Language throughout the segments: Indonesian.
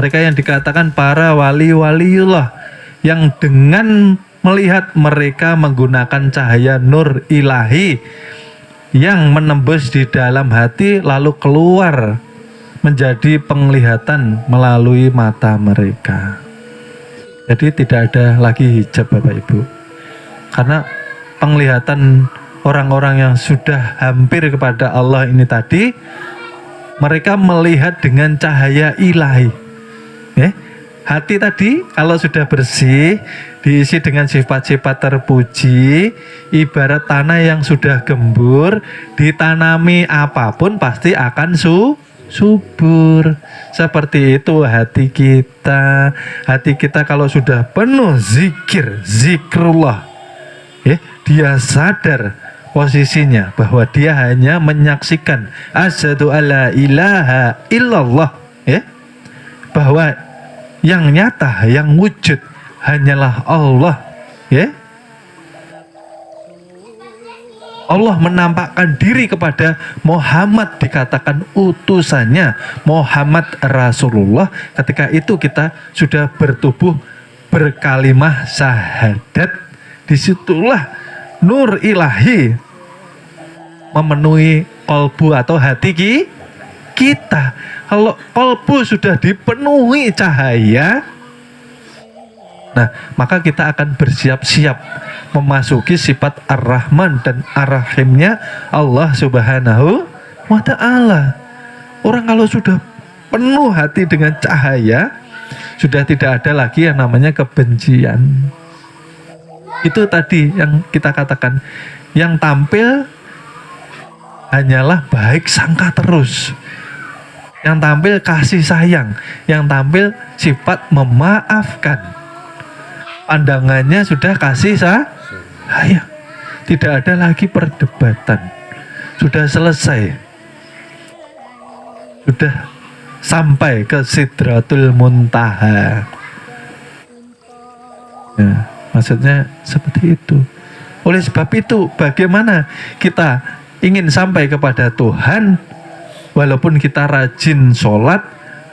mereka yang dikatakan para wali-waliullah, yang dengan melihat mereka menggunakan cahaya nur ilahi yang menembus di dalam hati lalu keluar menjadi penglihatan melalui mata mereka. Jadi tidak ada lagi hijab Bapak Ibu, karena penglihatan orang-orang yang sudah hampir kepada Allah ini tadi, mereka melihat dengan cahaya ilahi. Hati tadi kalau sudah bersih, diisi dengan sifat-sifat terpuji, ibarat tanah yang sudah gembur, ditanami apapun pasti akan subur. Seperti itu hati kita. Hati kita kalau sudah penuh zikrullah, dia sadar posisinya bahwa dia hanya menyaksikan asyhadu alla ilaha illallah, bahwa yang nyata, yang wujud hanyalah Allah, Allah menampakkan diri kepada Muhammad, dikatakan utusannya Muhammad Rasulullah. Ketika itu kita sudah bertubuh berkalimah syahadat. Disitulah nur ilahi memenuhi kolbu atau hati kita. Kalau kolbu sudah dipenuhi cahaya, nah maka kita akan bersiap-siap memasuki sifat Ar-Rahman dan Ar-Rahimnya Allah Subhanahu wa Ta'ala. Orang kalau sudah penuh hati dengan cahaya, sudah tidak ada lagi yang namanya kebencian. Itu tadi yang kita katakan, yang tampil hanyalah baik sangka terus, yang tampil kasih sayang, yang tampil sifat memaafkan. Pandangannya sudah kasih sayang, tidak ada lagi perdebatan, sudah selesai, sudah sampai ke Sidratul Muntaha. Maksudnya seperti itu. Oleh sebab itu, bagaimana kita ingin sampai kepada Tuhan, walaupun kita rajin sholat,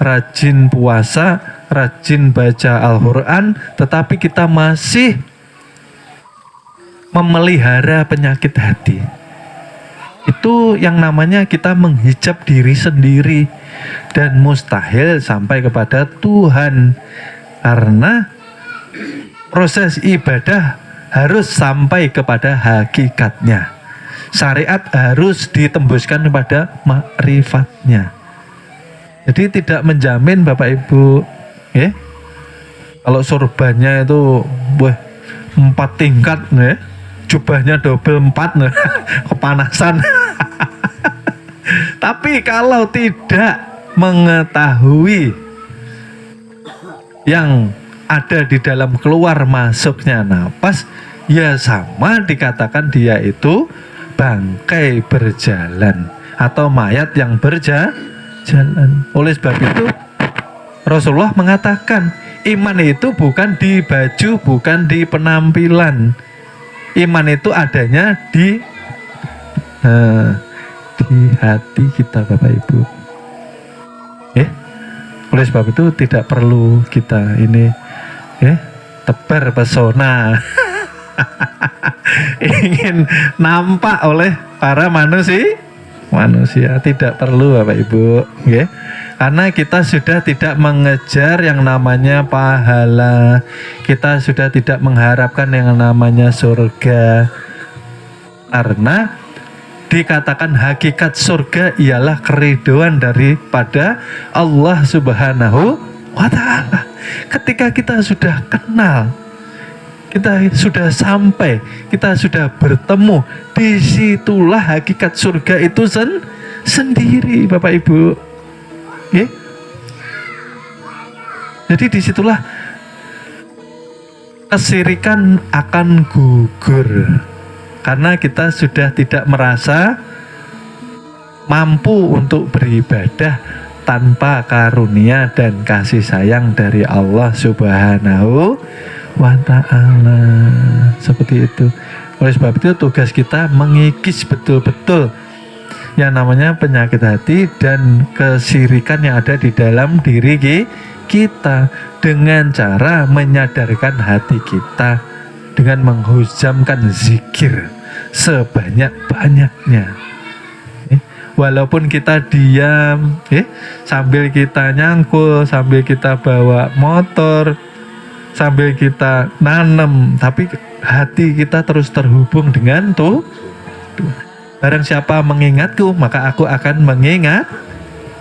rajin puasa, rajin baca Al-Quran, tetapi kita masih memelihara penyakit hati. Itu yang namanya kita menghijab diri sendiri, dan mustahil sampai kepada Tuhan. Karena proses ibadah harus sampai kepada hakikatnya. Syariat harus ditembuskan kepada ma'rifatnya. Jadi tidak menjamin Bapak Ibu, kalau sorbannya itu 4 tingkat, jubahnya double 4, kepanasan. Tapi kalau tidak mengetahui yang ada di dalam keluar masuknya napas, ya sama dikatakan dia itu bangkai berjalan atau mayat yang berjalan. Oleh sebab itu Rasulullah mengatakan iman itu bukan di baju, bukan di penampilan. Iman itu adanya di hati kita Bapak Ibu. Oleh sebab itu tidak perlu kita ini tebar pesona ingin nampak oleh para manusia, tidak perlu Bapak Ibu, karena kita sudah tidak mengejar yang namanya pahala, kita sudah tidak mengharapkan yang namanya surga, karena dikatakan hakikat surga ialah keridhaan daripada Allah Subhanahu wa Ta'ala. Ketika kita sudah kenal, kita sudah sampai, kita sudah bertemu, disitulah hakikat surga itu sendiri Bapak Ibu. Jadi disitulah kesirikan akan gugur, karena kita sudah tidak merasa mampu untuk beribadah tanpa karunia dan kasih sayang dari Allah Subhanahu wa Ta'ala. Seperti itu. Oleh sebab itu tugas kita mengikis betul-betul yang namanya penyakit hati dan kesirikan yang ada di dalam diri kita dengan cara menyadarkan hati kita dengan menghujamkan zikir sebanyak-banyaknya. Walaupun kita diam, sambil kita nyangkul, sambil kita bawa motor, sambil kita nanam, tapi hati kita terus terhubung dengan barang siapa mengingatku, maka aku akan mengingat.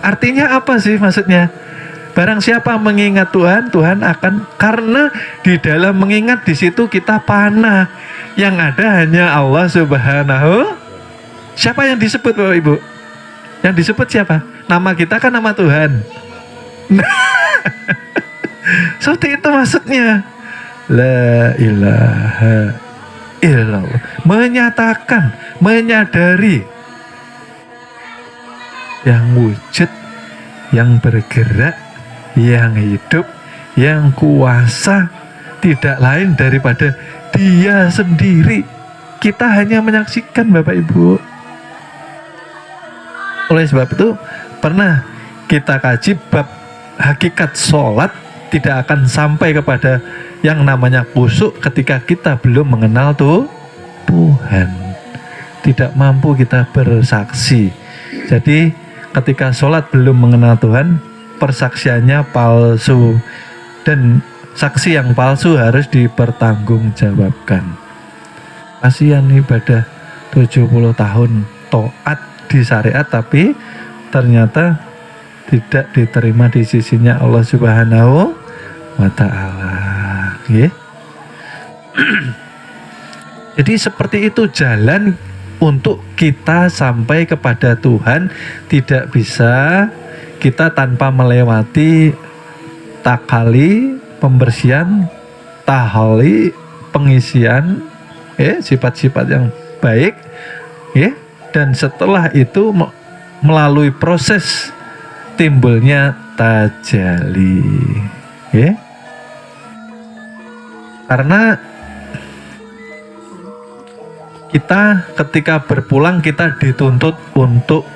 Artinya apa sih maksudnya? Barang siapa mengingat Tuhan, Tuhan akan, karena di dalam mengingat di situ kita panah. Yang ada hanya Allah Subhanahu. Siapa yang disebut Bapak Ibu? Yang disebut siapa? Nama kita kan nama Tuhan. Seperti itu maksudnya. La ilaha illallah. Menyatakan, menyadari yang wujud, yang bergerak, yang hidup, yang kuasa, tidak lain daripada Dia sendiri. Kita hanya menyaksikan Bapak Ibu. Oleh sebab itu pernah kita kaji bab hakikat sholat tidak akan sampai kepada yang namanya khusyuk ketika kita belum mengenal Tuhan. Tidak mampu kita bersaksi. Jadi ketika sholat belum mengenal Tuhan, persaksiannya palsu, dan saksi yang palsu harus dipertanggungjawabkan. Kasihan ibadah 70 tahun taat di syariat tapi ternyata tidak diterima di sisinya Allah Subhanahu wa ta'ala. Jadi seperti itu jalan untuk kita sampai kepada Tuhan. Tidak bisa kita tanpa melewati takali, pembersihan, tahali, pengisian, sifat-sifat yang baik, dan setelah itu melalui proses timbulnya tajalli, karena kita ketika berpulang kita dituntut untuk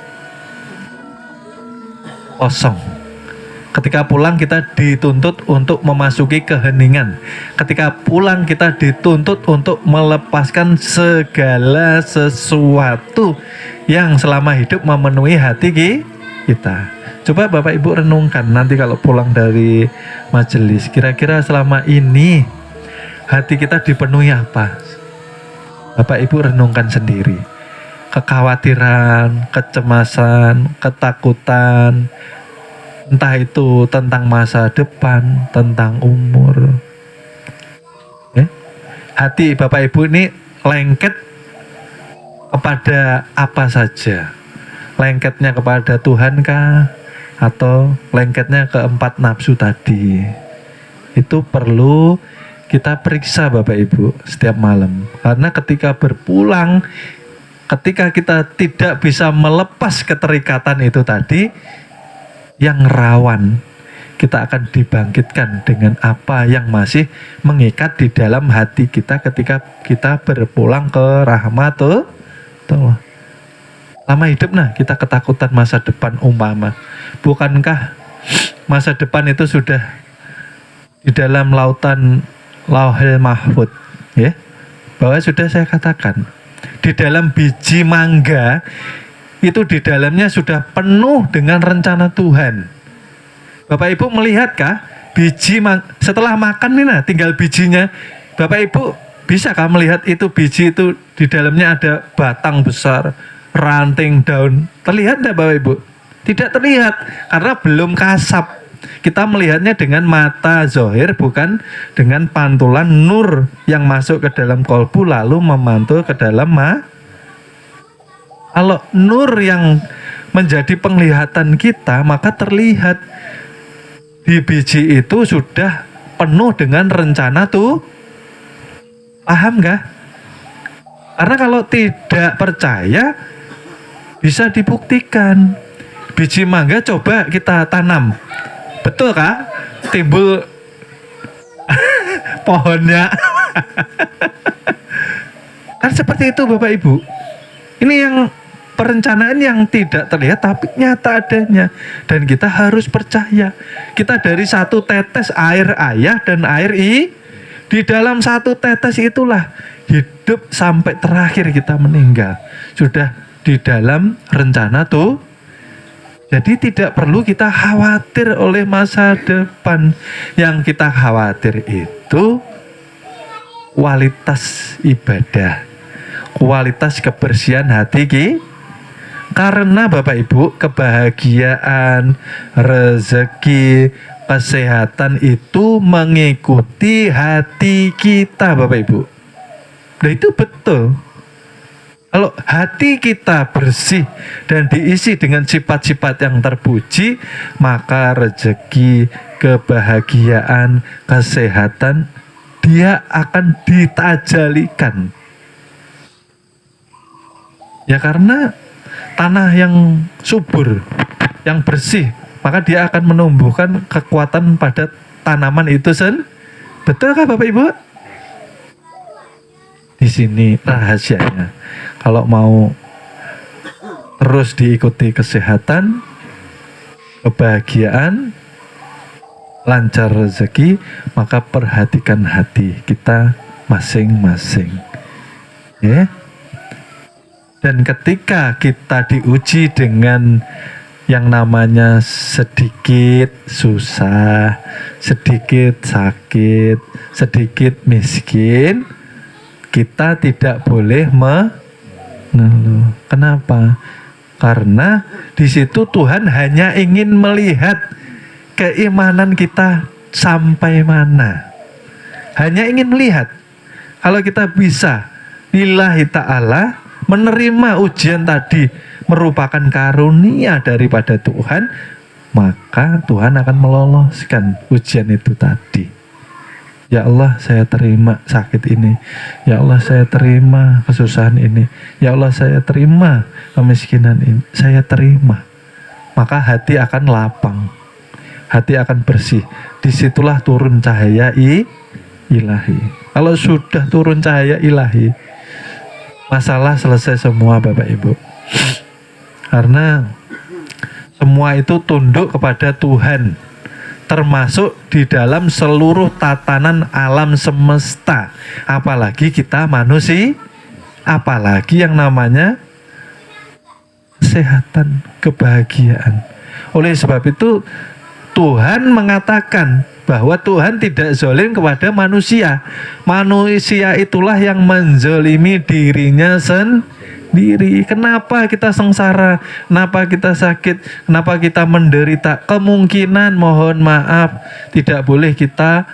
kosong. Ketika pulang kita dituntut untuk memasuki keheningan. Ketika pulang kita dituntut untuk melepaskan segala sesuatu yang selama hidup memenuhi hati kita. Coba Bapak Ibu renungkan nanti kalau pulang dari majelis, kira-kira selama ini hati kita dipenuhi apa? Bapak Ibu renungkan sendiri. Kekhawatiran, kecemasan, ketakutan, entah itu tentang masa depan, tentang umur. Hati Bapak Ibu ini lengket kepada apa saja? Lengketnya kepada Tuhan kah? Atau lengketnya ke 4 nafsu tadi? Itu perlu kita periksa Bapak Ibu setiap malam. Karena ketika berpulang, ketika kita tidak bisa melepas keterikatan itu tadi, yang rawan kita akan dibangkitkan dengan apa yang masih mengikat di dalam hati kita ketika kita berpulang ke rahmatullah. Lama hidup kita ketakutan masa depan umpama. Bukankah masa depan itu sudah di dalam lautan Lauhul Mahfud, bahwa sudah saya katakan di dalam biji mangga itu di dalamnya sudah penuh dengan rencana Tuhan. Bapak Ibu melihatkah biji setelah makan tinggal bijinya? Bapak Ibu bisakah melihat itu biji itu di dalamnya ada batang besar, ranting, daun? Terlihat tidak Bapak Ibu? Tidak terlihat karena belum kasap. Kita melihatnya dengan mata zohir, bukan dengan pantulan nur yang masuk ke dalam kolbu lalu memantul ke dalam Kalau nur yang menjadi penglihatan kita, maka terlihat di biji itu sudah penuh dengan rencana Paham gak? Karena kalau tidak percaya bisa dibuktikan. Biji mangga coba kita tanam, betul kah? Timbul pohonnya. Kan seperti itu Bapak Ibu. Ini yang perencanaan yang tidak terlihat tapi nyata adanya. Dan kita harus percaya. Kita dari satu tetes air ayah dan air di dalam satu tetes itulah hidup sampai terakhir kita meninggal. Sudah di dalam rencana tuh. Jadi tidak perlu kita khawatir oleh masa depan. Yang kita khawatir itu kualitas ibadah, kualitas kebersihan hati kita. Karena Bapak Ibu, kebahagiaan, rezeki, kesehatan itu mengikuti hati kita Bapak Ibu. Nah itu betul. Kalau hati kita bersih dan diisi dengan sifat-sifat yang terpuji, maka rezeki, kebahagiaan, kesehatan dia akan ditajalikan. Ya karena tanah yang subur, yang bersih, maka dia akan menumbuhkan kekuatan pada tanaman itu Betulkah Bapak Ibu? Di sini rahasianya. Kalau mau terus diikuti kesehatan, kebahagiaan, lancar rezeki, maka perhatikan hati kita masing-masing. Ya. Dan ketika kita diuji dengan yang namanya sedikit susah, sedikit sakit, sedikit miskin, kita tidak boleh mengeluh. Kenapa? Karena di situ Tuhan hanya ingin melihat keimanan kita sampai mana. Hanya ingin melihat. Kalau kita bisa lillahi ta'ala menerima ujian tadi merupakan karunia daripada Tuhan, maka Tuhan akan meloloskan ujian itu tadi. Ya Allah, saya terima sakit ini. Ya Allah, saya terima kesusahan ini. Ya Allah, saya terima kemiskinan ini. Saya terima. Maka hati akan lapang. Hati akan bersih. Disitulah turun cahaya ilahi. Kalau sudah turun cahaya ilahi, masalah selesai semua Bapak Ibu. Karena semua itu tunduk kepada Tuhan. Termasuk di dalam seluruh tatanan alam semesta. Apalagi kita manusia, apalagi yang namanya kesehatan, kebahagiaan. Oleh sebab itu Tuhan mengatakan bahwa Tuhan tidak zalim kepada manusia. Manusia itulah yang menzalimi dirinya sendiri. Kenapa kita sengsara? Kenapa kita sakit? Kenapa kita menderita? Kemungkinan, mohon maaf, tidak boleh kita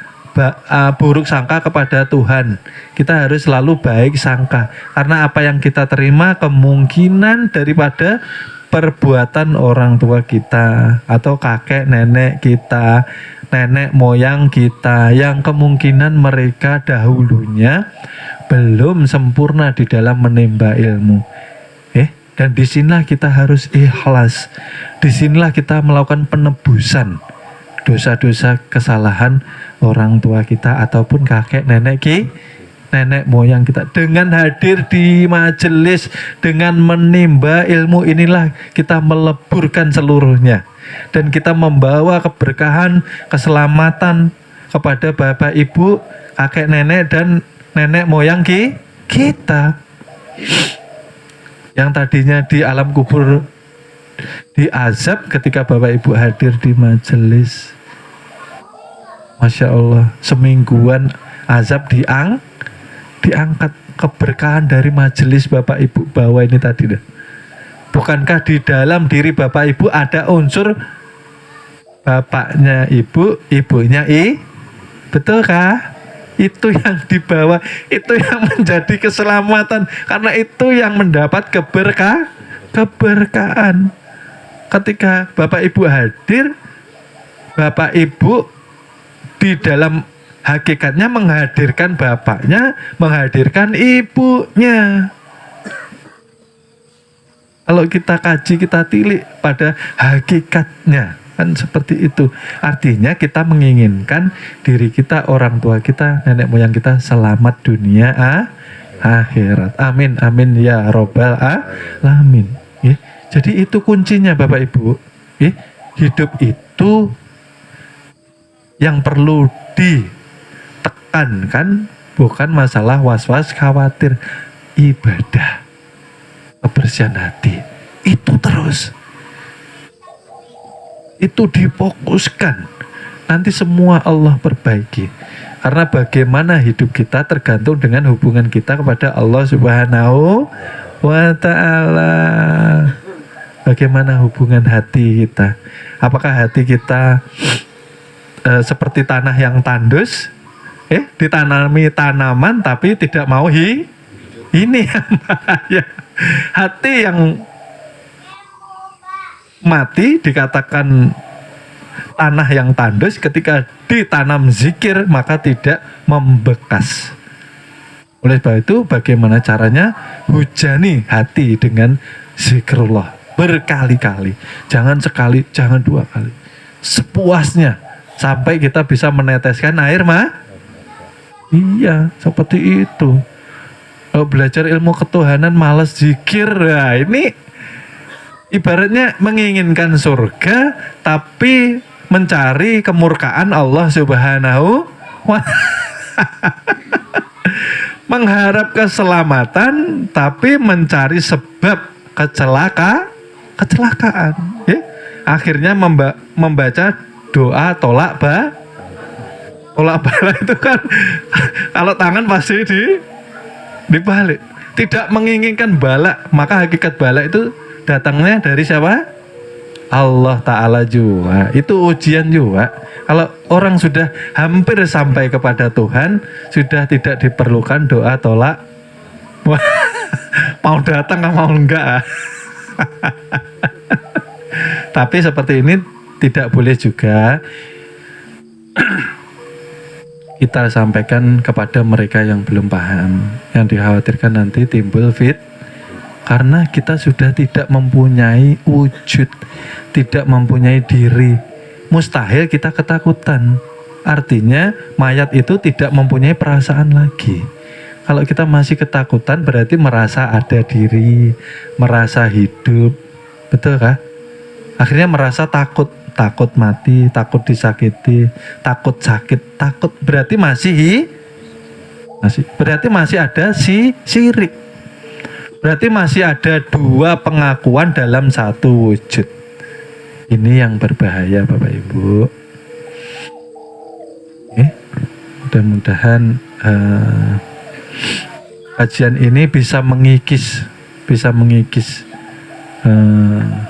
buruk sangka kepada Tuhan. Kita harus selalu baik sangka. Karena apa yang kita terima kemungkinan daripada perbuatan orang tua kita atau kakek nenek kita, nenek moyang kita, yang kemungkinan mereka dahulunya belum sempurna di dalam menimba ilmu. Dan disinilah kita harus ikhlas. Disinilah kita melakukan penebusan dosa-dosa kesalahan orang tua kita ataupun kakek nenek nenek moyang kita. Dengan hadir di majelis, dengan menimba ilmu inilah kita meleburkan seluruhnya. Dan kita membawa keberkahan, keselamatan kepada bapak ibu, kakek nenek dan nenek moyang kita. Yang tadinya di alam kubur diazab ketika bapak ibu hadir di majelis. Masya Allah, semingguan azab diangkat. Keberkahan dari majelis bapak ibu bawa ini tadi. Bukankah di dalam diri bapak ibu ada unsur bapaknya ibu, ibunya betulkah? Itu yang dibawa, itu yang menjadi keselamatan, karena itu yang mendapat keberkahan. Ketika bapak ibu hadir, bapak ibu di dalam hakikatnya menghadirkan bapaknya, menghadirkan ibunya. Kalau kita kaji, kita tilik pada hakikatnya, kan seperti itu. Artinya kita menginginkan diri kita, orang tua kita, nenek moyang kita selamat dunia akhirat. Amin, amin ya robbal alamin. Jadi itu kuncinya Bapak Ibu. Hidup itu yang perlu ditekankan bukan masalah was-was, khawatir, ibadah, kebersihan hati. Itu terus. Itu difokuskan. Nanti semua Allah perbaiki. Karena bagaimana hidup kita tergantung dengan hubungan kita kepada Allah Subhanahu wa ta'ala. Bagaimana hubungan hati kita? Apakah hati kita seperti tanah yang tandus, ditanami tanaman tapi tidak mau ini yang bahaya. Hati yang mati dikatakan tanah yang tandus, ketika ditanam zikir maka tidak membekas. Oleh sebab itu bagaimana caranya? Hujani hati dengan zikrullah berkali-kali, jangan sekali, jangan dua kali, sepuasnya, sampai kita bisa meneteskan air iya, seperti itu. Kalau belajar ilmu ketuhanan malas zikir, nah ini ibaratnya menginginkan surga tapi mencari kemurkaan Allah Subhanahu wa mengharap keselamatan tapi mencari sebab kecelakaan. Akhirnya membaca doa tolak bala itu kan kalau tangan pasti dibalik. Tidak menginginkan bala, maka hakikat bala itu datangnya dari siapa? Allah Ta'ala juga. Itu ujian juga. Kalau orang sudah hampir sampai kepada Tuhan, sudah tidak diperlukan doa tolak. Mau datang mau enggak. Tapi seperti ini tidak boleh juga kita sampaikan kepada mereka yang belum paham, yang dikhawatirkan nanti timbul karena kita sudah tidak mempunyai wujud, tidak mempunyai diri, mustahil kita ketakutan. Artinya mayat itu tidak mempunyai perasaan lagi. Kalau kita masih ketakutan berarti merasa ada diri, merasa hidup, betul kah? Akhirnya merasa takut mati, takut disakiti, takut sakit, takut, berarti masih berarti masih ada syirik. Berarti masih ada dua pengakuan dalam satu wujud. Ini yang berbahaya Bapak Ibu. Mudah-mudahan kajian ini bisa mengikis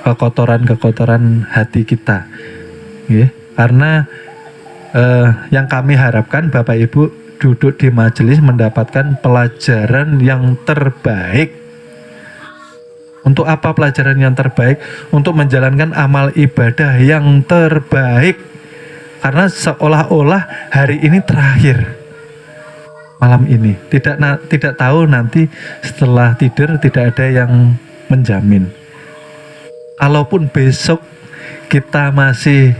kekotoran hati kita, karena yang kami harapkan Bapak Ibu duduk di majelis mendapatkan pelajaran yang terbaik. Untuk apa pelajaran yang terbaik? Untuk menjalankan amal ibadah yang terbaik, karena seolah-olah hari ini terakhir, malam ini tidak tahu nanti setelah tidur, tidak ada yang menjamin. Kalaupun besok kita masih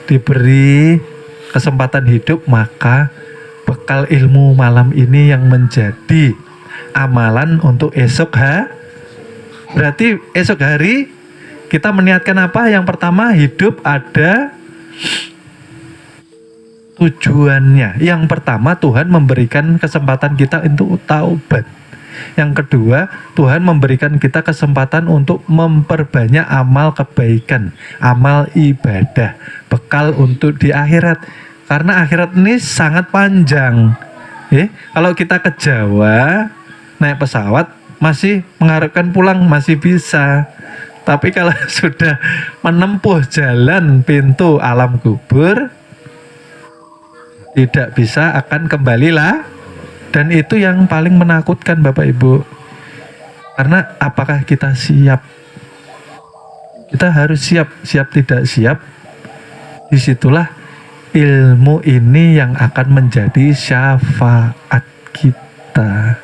diberi kesempatan hidup, maka bekal ilmu malam ini yang menjadi amalan untuk esok berarti esok hari kita meniatkan apa? Yang pertama, hidup ada tujuannya. Yang pertama, Tuhan memberikan kesempatan kita untuk taubat. Yang kedua, Tuhan memberikan kita kesempatan untuk memperbanyak amal kebaikan, amal ibadah, bekal untuk di akhirat. Karena akhirat ini sangat panjang. Kalau kita ke Jawa naik pesawat masih mengharapkan pulang, masih bisa. Tapi kalau sudah menempuh jalan pintu alam kubur, tidak bisa akan kembalilah. Dan itu yang paling menakutkan Bapak Ibu. Karena apakah kita siap? Kita harus siap tidak siap. Disitulah ilmu ini yang akan menjadi syafaat kita.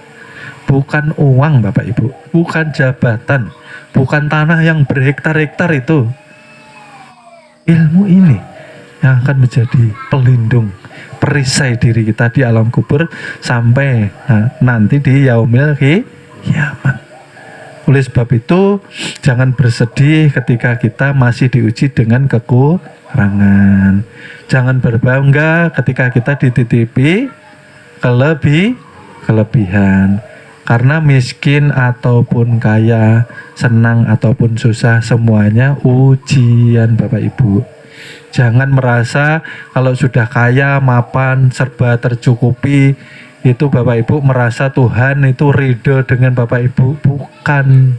Bukan uang Bapak Ibu, bukan jabatan, bukan tanah yang berhektar-hektar itu. Ilmu ini yang akan menjadi pelindung, perisai diri kita di alam kubur sampai nanti di yaumil kiamat. Oleh sebab itu, jangan bersedih ketika kita masih diuji dengan kekurangan. Jangan berbangga ketika kita dititipi kelebihan. Karena miskin ataupun kaya, senang ataupun susah, semuanya ujian Bapak Ibu. Jangan merasa kalau sudah kaya, mapan, serba tercukupi, itu Bapak Ibu merasa Tuhan itu ridho dengan Bapak Ibu. Bukan.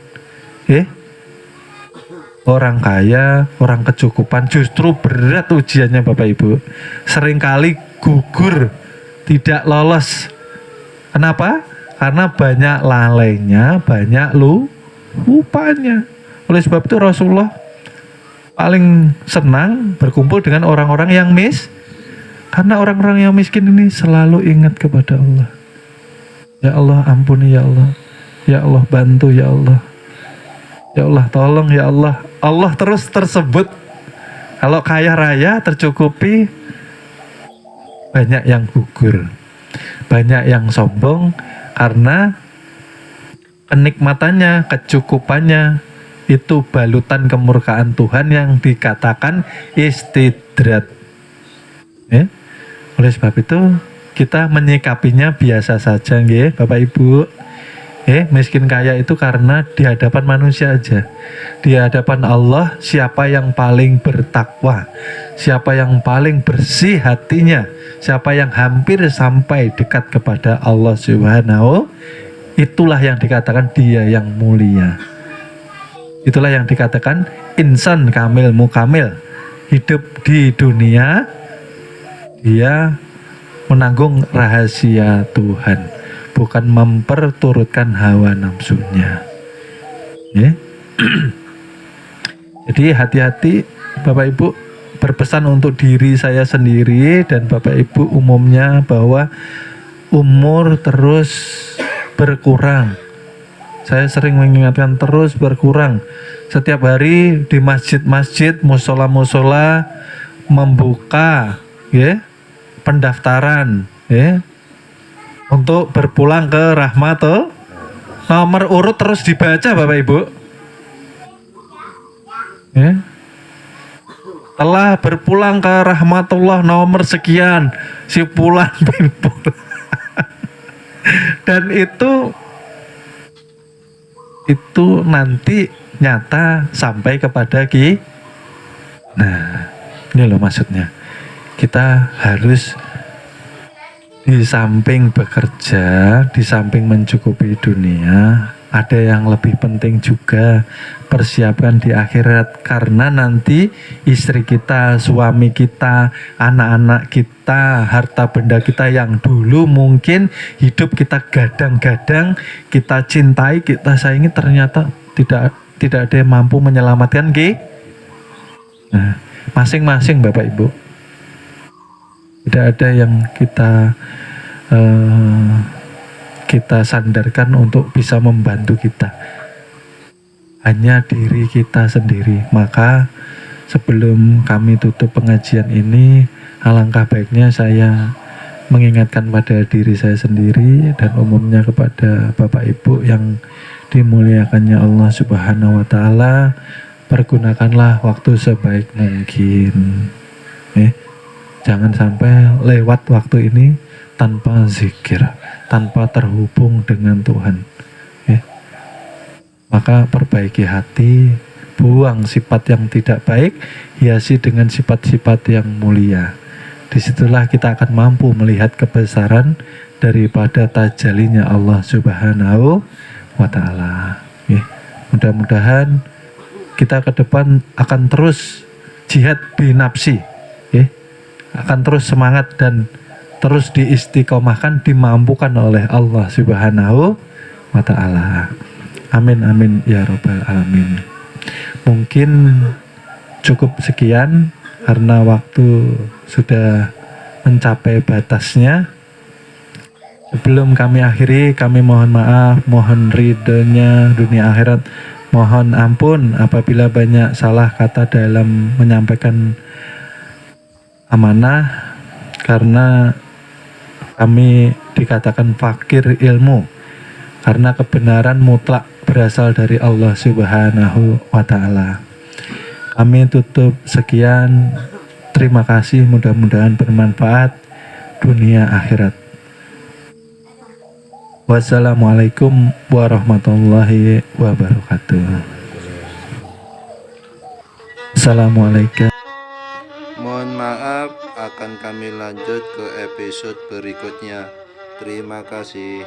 Orang kaya, orang kecukupan justru berat ujiannya Bapak Ibu. Seringkali gugur, tidak lolos. Kenapa? Karena banyak lalainya, banyak lupanya. Oleh sebab itu Rasulullah paling senang berkumpul dengan orang-orang yang karena orang-orang yang miskin ini selalu ingat kepada Allah. Ya Allah ampuni ya Allah. Ya Allah bantu ya Allah. Ya Allah tolong ya Allah. Allah terus tersebut. Kalau kaya raya tercukupi, banyak yang gugur. Banyak yang sombong karena kenikmatannya, kecukupannya itu balutan kemurkaan Tuhan yang dikatakan istidrat. Oleh sebab itu kita menyikapinya biasa saja, nggih, Bapak Ibu. Miskin kaya itu karena di hadapan manusia aja. Di hadapan Allah, siapa yang paling bertakwa, siapa yang paling bersih hatinya, siapa yang hampir sampai dekat kepada Allah Subhanahu, itulah yang dikatakan dia yang mulia. Itulah yang dikatakan insan kamil mukamil. Hidup di dunia, dia menanggung rahasia Tuhan, bukan memperturutkan hawa nafsunya. Jadi hati-hati Bapak Ibu, berpesan untuk diri saya sendiri dan Bapak Ibu umumnya bahwa umur terus berkurang. Saya sering mengingatkan terus berkurang. Setiap hari di masjid-masjid, musola-musola membuka pendaftaran untuk berpulang ke rahmat. Nomor urut terus dibaca Bapak Ibu. Telah berpulang ke rahmatullah nomor sekian, si pulang bin pulang. Dan itu nanti nyata sampai kepada Nah, ini loh maksudnya. Kita harus di samping bekerja, di samping mencukupi dunia, ada yang lebih penting juga, persiapkan di akhirat. Karena nanti istri kita, suami kita, anak-anak kita, harta benda kita yang dulu mungkin hidup kita gadang-gadang, kita cintai, kita sayangi, ternyata tidak ada yang mampu menyelamatkan Nah, masing-masing Bapak Ibu. Tidak ada yang kita sandarkan untuk bisa membantu kita, hanya diri kita sendiri. Maka sebelum kami tutup pengajian ini, alangkah baiknya saya mengingatkan pada diri saya sendiri dan umumnya kepada Bapak Ibu yang dimuliakannya Allah Subhanahu wa Ta'ala. Pergunakanlah waktu sebaik mungkin. Jangan sampai lewat waktu ini tanpa zikir, tanpa terhubung dengan Tuhan. Maka perbaiki hati, buang sifat yang tidak baik, hiasi dengan sifat-sifat yang mulia. Disitulah kita akan mampu melihat kebesaran daripada tajalinya Allah Subhanahu wa Ta'ala. Mudah-mudahan kita ke depan akan terus jihad binafsi, akan terus semangat dan terus diistiqomahkan, dimampukan oleh Allah Subhanahu wa Ta'ala. Amin amin ya rabbal alamin. Mungkin cukup sekian karena waktu sudah mencapai batasnya. Sebelum kami akhiri, kami mohon maaf, mohon ridhonya dunia akhirat, mohon ampun apabila banyak salah kata dalam menyampaikan amanah, karena kami dikatakan fakir ilmu, karena kebenaran mutlak berasal dari Allah Subhanahu wa Ta'ala. Kami tutup sekian. Terima kasih, mudah-mudahan bermanfaat dunia akhirat. Wassalamualaikum warahmatullahi wabarakatuh. Assalamualaikum. Mohon maaf, akan kami lanjut ke episode berikutnya. Terima kasih.